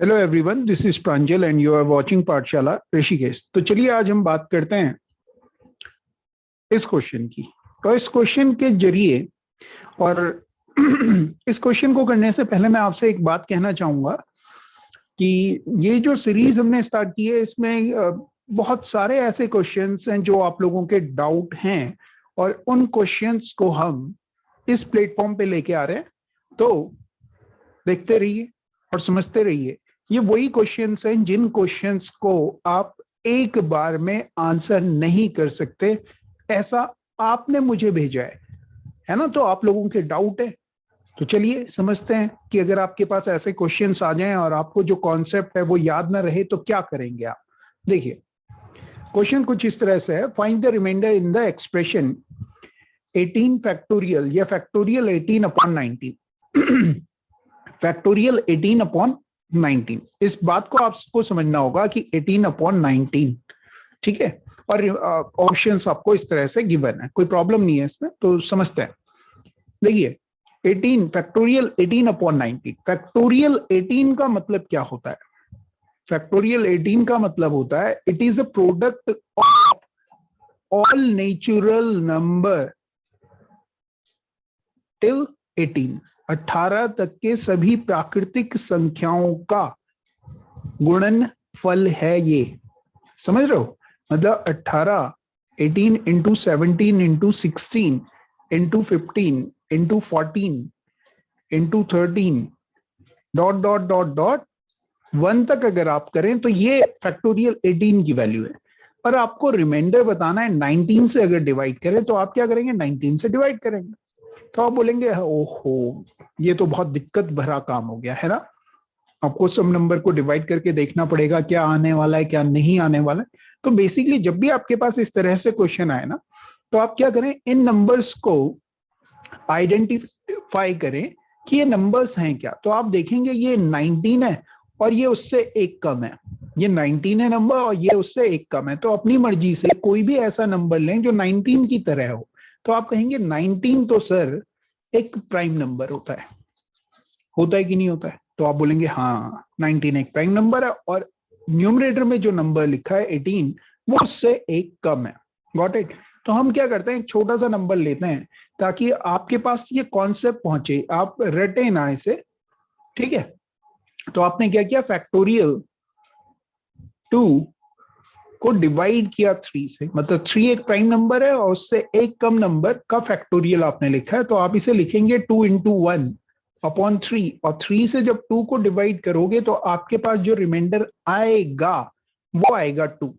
Hello everyone, this is Pranjal and you are watching Pathshala Rishikesh. तो चलिए आज हम बात करते हैं इस क्वेश्चन की। और इस क्वेश्चन के जरिए और इस क्वेश्चन को करने से पहले मैं आपसे एक बात कहना चाहूंगा कि ये जो सीरीज हमने स्टार्ट की है इसमें बहुत सारे ऐसे क्वेश्चंस हैं जो आप लोगों के डाउट हैं और उन क्वेश्चंस को हम इस प्लेटफॉर्म पे लेके आ रहे हैं। तो देखते रहिए और समझते रहिए। ये वही क्वेश्चंस हैं जिन क्वेश्चंस को आप एक बार में आंसर नहीं कर सकते, ऐसा आपने मुझे भेजा है ना। तो आप लोगों के डाउट है, तो चलिए समझते हैं कि अगर आपके पास ऐसे क्वेश्चंस आ जाएं और आपको जो कॉन्सेप्ट है वो याद ना रहे तो क्या करेंगे आप। देखिए क्वेश्चन कुछ इस तरह से है, find the remainder in the expression 18 factorial या फैक्टोरियल 18 अपॉन 19। फैक्टोरियल 18 अपॉन 19, इस बात को आपको समझना होगा कि 18 अपॉन 19, ठीक है। और ऑप्शंस आपको इस तरह से गिवन है, कोई प्रॉब्लम नहीं है इसमें, तो समझते हैं। देखिए 18 फैक्टोरियल 18 अपॉन 19, फैक्टोरियल 18 का मतलब क्या होता है? फैक्टोरियल 18 का मतलब होता है it is a product of all natural number till 18, 18 तक के सभी प्राकृतिक संख्याओं का गुणनफल है ये। समझ रहे हो? मतलब 18 18 into 17 into 16 into 15 into 14 into 13 dot dot dot dot 1 तक अगर आप करें तो ये फैक्टोरियल 18 की वैल्यू है। और आपको रिमाइंडर बताना है 19 से अगर डिवाइड करें तो आप क्या करेंगे? 19 से डिवाइड करेंगे। तो आप बोलेंगे ओहो ये तो बहुत दिक्कत भरा काम हो गया है ना। आपको सब नंबर को डिवाइड करके देखना पड़ेगा क्या आने वाला है क्या नहीं आने वाला है। तो बेसिकली जब भी आपके पास इस तरह से क्वेश्चन आए ना, तो आप क्या करें, इन नंबर्स को आइडेंटिफाई करें कि ये नंबर्स हैं क्या। तो आप देखेंगे ये 19 है और ये उससे एक कम है, ये 19 है नंबर और ये उससे एक कम है। तो अपनी मर्जी से कोई भी ऐसा नंबर लें जो 19 की तरह हो। तो आप कहेंगे 19 तो सर एक प्राइम नंबर होता है कि नहीं होता है? तो आप बोलेंगे हाँ 19 एक प्राइम नंबर है और न्यूमरेटर में जो नंबर लिखा है 18 वो उससे एक कम है। Got it? तो हम क्या करते हैं, एक छोटा सा नंबर लेते हैं ताकि आपके पास ये कॉन्सेप्ट पहुंचे, आप रटे ना इसे, ठीक है। तो आपने क्या किया, फैक्टोरियल 2 को डिवाइड किया 3 से, मतलब 3 एक प्राइम नंबर है और उससे एक कम नंबर का फैक्टोरियल आपने लिखा है। तो आप इसे लिखेंगे 2 इंटू 1 अपॉन 3, और 3 से जब 2 को डिवाइड करोगे तो आपके पास जो रिमाइंडर आएगा वो आएगा 2,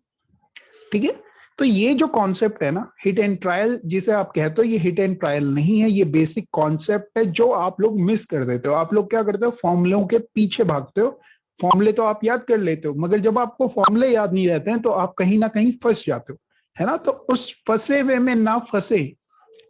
ठीक है। तो ये जो कॉन्सेप्ट है ना, हिट एंड ट्रायल जिसे आप कहते हो, ये हिट एंड ट्रायल नहीं है, ये बेसिक कॉन्सेप्ट है जो आप लोग मिस कर देते हो। आप लोग क्या करते हो, फॉर्मूलों के पीछे भागते हो। फॉर्मूले तो आप याद कर लेते हो, मगर जब आपको फॉर्मूले याद नहीं रहते हैं तो आप कहीं ना कहीं फंस जाते हो, है ना। तो उस फंसे हुए में ना फंसे,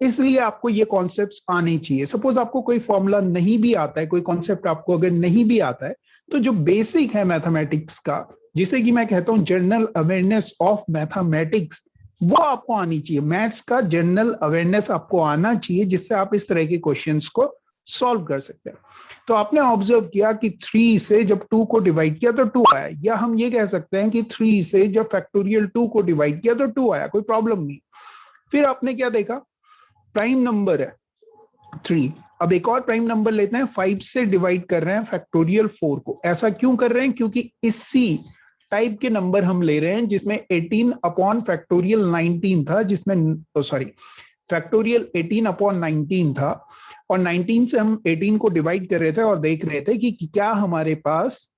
इसलिए आपको ये कॉन्सेप्ट्स आने चाहिए। सपोज आपको कोई फॉर्मूला नहीं भी आता है, कोई कॉन्सेप्ट आपको अगर नहीं भी आता है, तो जो बेसिक है मैथमेटिक्स का, जिसे कि मैं कहता हूं जनरल अवेयरनेस ऑफ मैथमेटिक्स, वो आपको आनी चाहिए। मैथ्स का जनरल अवेयरनेस आपको आना चाहिए, जिससे आप इस तरह के क्वेश्चंस को सॉल्व कर सकते हैं। तो आपने ऑब्जर्व किया कि 3 से जब 2 को डिवाइड किया तो 2 आया, या हम ये कह सकते हैं कि 3 से जब फैक्टोरियल 2 को डिवाइड किया तो 2 आया, कोई प्रॉब्लम नहीं। फिर आपने क्या देखा, प्राइम नंबर है 3। अब एक और प्राइम नंबर लेते हैं, 5 से डिवाइड कर रहे हैं फैक्टोरियल 4 को। ऐसा क्यों कर रहे हैं? क्योंकि इसी टाइप के नंबर हम ले रहे हैं जिसमें 18 अपॉन फैक्टोरियल 19 था, जिसमें सॉरी फैक्टोरियल 18 अपॉन 19 था, और 19 से हम 18 को डिवाइड कर रहे थे और देख रहे थे कि क्या हमारे पास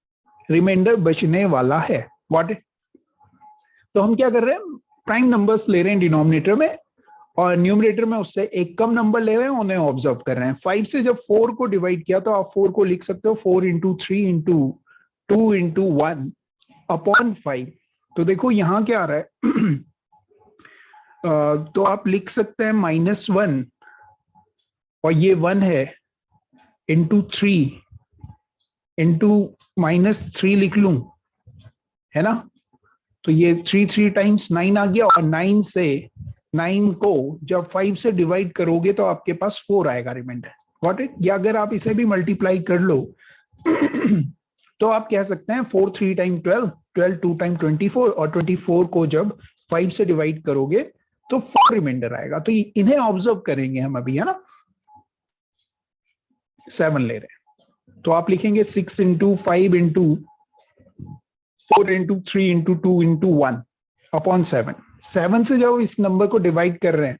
रिमाइंडर बचने वाला है। What it? तो हम क्या कर रहे हैं, प्राइम नंबर्स ले रहे हैं डिनोमिनेटर में और न्यूमरेटर में उससे एक कम नंबर ले रहे हैं, उन्हें ऑब्जर्व कर रहे हैं। 5 से जब 4 को डिवाइड किया तो आप 4 को लिख सकते हो 4 इंटू 3 इंटू 2 इंटू 1 अपॉन 5। तो देखो यहां क्या आ रहा है, तो आप लिख सकते हैं -1, और ये 1 है, इंटू 3 इंटू -3 लिख लूं, है ना। तो ये 3 टाइम्स 9 आ गया, और 9 से 9 को जब 5 से डिवाइड करोगे तो आपके पास 4 आएगा रिमाइंडर। Got it? या अगर आप इसे भी मल्टीप्लाई कर लो तो आप कह सकते हैं 4 3 टाइम 12, 12 2 टाइम 24, और 24 को जब 5 से डिवाइड करोगे तो 4 रिमाइंडर आएगा। तो इन्हें ऑब्जर्व करेंगे हम अभी, है ना। 7 ले रहे हैं तो आप लिखेंगे 6 into 5 into 4 into 3 into 2 into 1 upon 7। 7 से जब इस नंबर को डिवाइड कर रहे हैं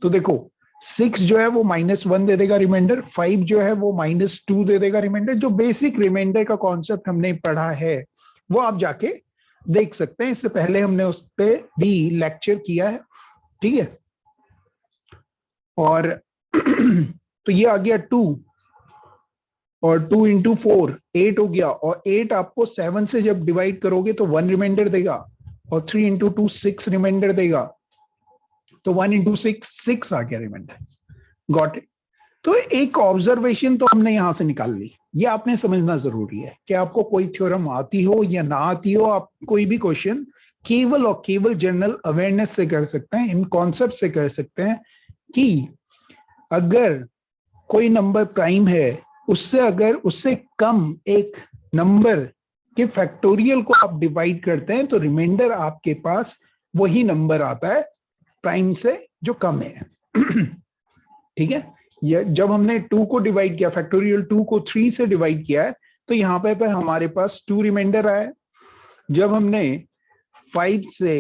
तो देखो 6 जो है वो -1 दे देगा रिमाइंडर, 5 जो है वो -2 दे देगा रिमाइंडर। जो बेसिक रिमाइंडर का कॉन्सेप्ट हमने पढ़ा है वो आप जाके देख सकते हैं, इससे पहले हमने उस पर भी लेक्चर किया है, ठीक है। और तो ये आ गया 2, और 2 इंटू 4 8 हो गया, और 8 आपको 7 से जब डिवाइड करोगे तो 1 रिमाइंडर देगा, और 3 इंटू 2 6 रिमाइंडर देगा, तो 1 इंटू 6 आ गया रिमाइंडर। Got it. तो एक ऑब्जर्वेशन तो हमने यहां से निकाल ली, ये आपने समझना जरूरी है कि आपको कोई थ्योरम आती हो या ना आती हो, आप कोई भी क्वेश्चन केवल और केवल जनरल अवेयरनेस से कर सकते हैं, इन कॉन्सेप्ट से कर सकते हैं कि अगर कोई नंबर प्राइम है, उससे अगर उससे कम एक नंबर के फैक्टोरियल को आप डिवाइड करते हैं तो रिमाइंडर आपके पास वही नंबर आता है प्राइम से जो कम है। ठीक है। ये जब हमने 2 को डिवाइड किया, फैक्टोरियल 2 को 3 से डिवाइड किया है, तो यहाँ पे हमारे पास 2 रिमाइंडर आया है। जब हमने 5 से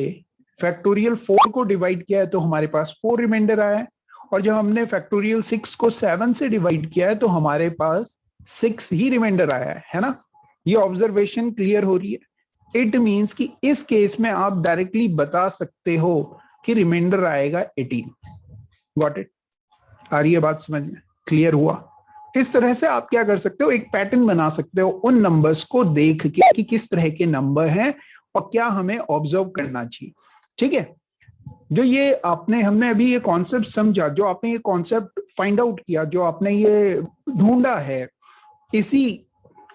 फैक्टोरियल 4 को डिवाइड किया है तो हमारे पास 4 रिमाइंडर आया है, और जब हमने फैक्टोरियल 6 को 7 से डिवाइड किया है तो हमारे पास 6 ही रिमाइंडर आया है ना। ये ऑब्जर्वेशन क्लियर हो रही है। इट मींस कि इस केस में आप डायरेक्टली बता सकते हो कि रिमाइंडर आएगा 18। Got it. आ रही है बात समझ में? क्लियर हुआ? इस तरह से आप क्या कर सकते हो, एक पैटर्न बना सकते हो उन नंबर्स को देख के कि किस तरह के नंबर हैं और क्या हमें ऑब्जर्व करना चाहिए। ठीक है। जो ये हमने अभी ये कॉन्सेप्ट समझा, जो आपने ये कॉन्सेप्ट फाइंड आउट किया, जो आपने ये ढूंढा है, इसी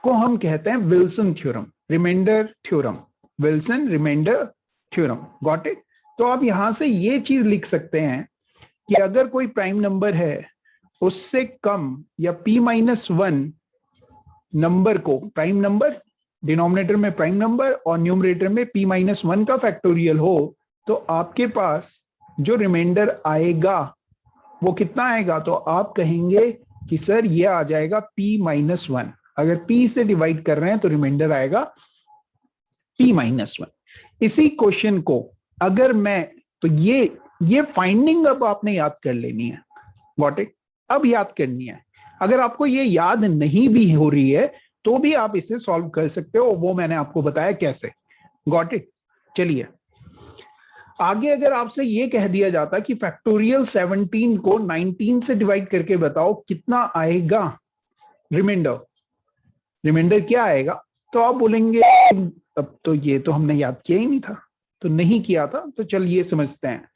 को हम कहते हैं Wilson theorem, remainder theorem, Wilson remainder theorem. Got it. तो आप यहां से ये चीज लिख सकते हैं कि अगर कोई प्राइम नंबर है, उससे कम या p-1 नंबर को, प्राइम नंबर डिनोमिनेटर में प्राइम नंबर और न्यूमरेटर में p-1 का फैक्टोरियल हो, तो आपके पास जो रिमाइंडर आएगा वो कितना आएगा? तो आप कहेंगे कि सर ये आ जाएगा p-1। अगर p से डिवाइड कर रहे हैं तो रिमाइंडर आएगा p-1। इसी क्वेश्चन को अगर मैं, तो ये फाइंडिंग अब आपने याद कर लेनी है। Got it. अब याद करनी है। अगर आपको ये याद नहीं भी हो रही है तो भी आप इसे सॉल्व कर सकते हो, वो मैंने आपको बताया कैसे। Got it. चलिए आगे, अगर आपसे ये कह दिया जाता कि फैक्टोरियल 17 को 19 से डिवाइड करके बताओ कितना आएगा रिमाइंडर, रिमाइंडर क्या आएगा, तो आप बोलेंगे अब तो ये तो हमने याद किया ही नहीं था, तो नहीं किया था, तो चलिए समझते हैं।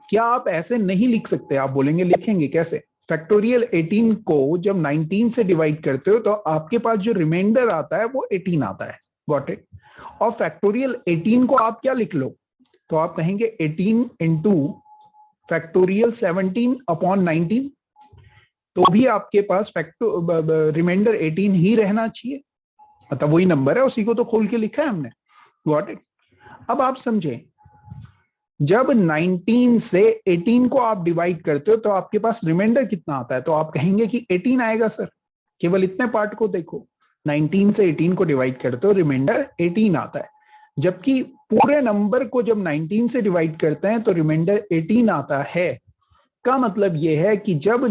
क्या आप ऐसे नहीं लिख सकते? आप बोलेंगे लिखेंगे कैसे? फैक्टोरियल 18 को जब 19 से डिवाइड करते हो तो आपके पास जो रिमाइंडर आता है वो 18 आता है। Got it. और फैक्टोरियल 18 को आप क्या लिख लो, तो आप कहेंगे 18 इंटू फैक्टोरियल 17 अपॉन 19, तो भी आपके पास रिमाइंडर 18 ही रहना चाहिए, मतलब वही नंबर है, उसी को तो खोल के लिखा है हमने। Got it. अब आप समझे, जब 19 से 18 को आप डिवाइड करते हो तो आपके पास रिमाइंडर कितना आता है, तो आप कहेंगे कि 18 आएगा सर। केवल इतने पार्ट को देखो, 19 से 18 को डिवाइड करते हो रिमाइंडर 18 आता है, जबकि पूरे नंबर को जब 19 से डिवाइड करते हैं तो रिमाइंडर 18 आता है। का मतलब यह है कि जब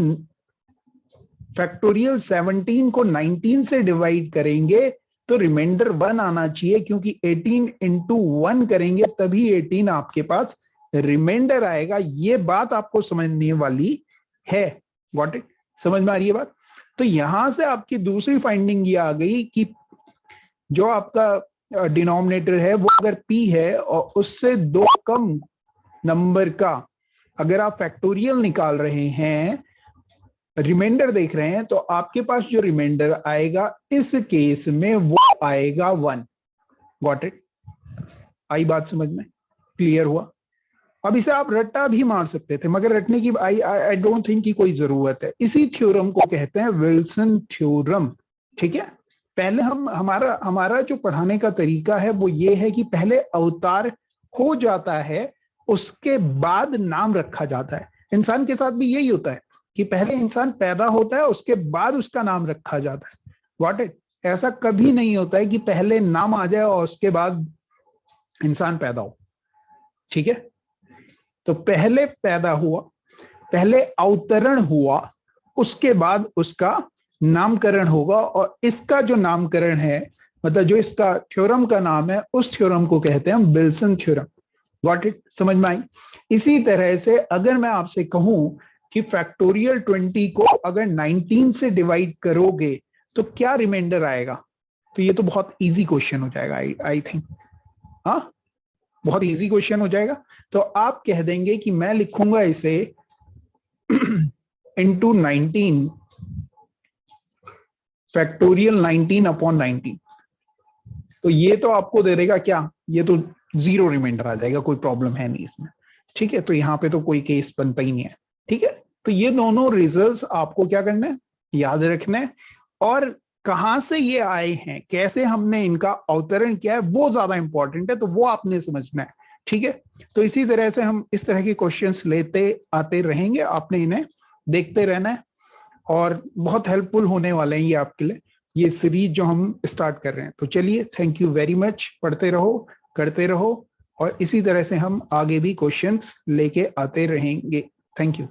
फैक्टोरियल 17 को 19 से डिवाइड करेंगे तो रिमाइंडर 1 आना चाहिए, क्योंकि 18 इंटू 1 करेंगे तभी 18 आपके पास रिमाइंडर आएगा। ये बात आपको समझने वाली है। Got it. समझ में आ रही है बात? तो यहां से आपकी दूसरी फाइंडिंग ये आ गई कि जो आपका डिनोमिनेटर है वो अगर p है और उससे 2 कम नंबर का अगर आप फैक्टोरियल निकाल रहे हैं, रिमाइंडर देख रहे हैं, तो आपके पास जो रिमाइंडर आएगा इस केस में वो आएगा 1। Got it. आई बात समझ में? क्लियर हुआ? अब इसे आप रट्टा भी मार सकते थे, मगर रटने की आई डोंट थिंक की कोई जरूरत है। इसी थ्योरम को कहते हैं विल्सन थ्योरम। ठीक है। पहले हम हमारा हमारा जो पढ़ाने का तरीका है वो ये है कि पहले अवतार हो जाता है, उसके बाद नाम रखा जाता है। इंसान के साथ भी यही होता है कि पहले इंसान पैदा होता है, उसके बाद उसका नाम रखा जाता है। Got it? ऐसा कभी नहीं होता है कि पहले नाम आ जाए और उसके बाद इंसान पैदा हो। ठीक है? तो पहले पैदा हुआ, पहले अवतरण हुआ, उसके बाद उसका नामकरण होगा, और इसका जो नामकरण है, मतलब जो इसका थ्योरम का नाम है, उस थ्योरम को कहते हैं विल्सन थ्योरम। Got it? समझ में आई? इसी तरह से अगर मैं आपसे कहूं कि फैक्टोरियल 20 को अगर 19 से डिवाइड करोगे तो क्या रिमाइंडर आएगा, तो ये तो बहुत इजी क्वेश्चन हो जाएगा। आई थिंक हाँ, बहुत इजी क्वेश्चन हो जाएगा। तो आप कह देंगे कि मैं लिखूंगा इसे इंटू 19 फैक्टोरियल 19 अपॉन 19। तो ये तो आपको दे देगा क्या, ये तो जीरो रिमाइंडर आ जाएगा, कोई प्रॉब्लम है नहीं इसमें। ठीक है? तो यहाँ पे तो कोई केस बनता ही नहीं है। ठीक है? तो ये दोनों रिजल्ट्स आपको क्या करना है, याद रखना है। और कहां से ये आए हैं, कैसे हमने इनका अवतरण किया है, वो ज्यादा इंपॉर्टेंट है, तो वो आपने समझना है। ठीक है? तो इसी तरह से हम इस तरह के क्वेश्चंस लेते आते रहेंगे, आपने इन्हें देखते रहना है, और बहुत हेल्पफुल होने वाले हैं ये आपके लिए, ये सीरीज जो हम स्टार्ट कर रहे हैं। तो चलिए, थैंक यू वेरी मच, पढ़ते रहो, करते रहो, और इसी तरह से हम आगे भी क्वेश्चंस लेके आते रहेंगे। Thank you.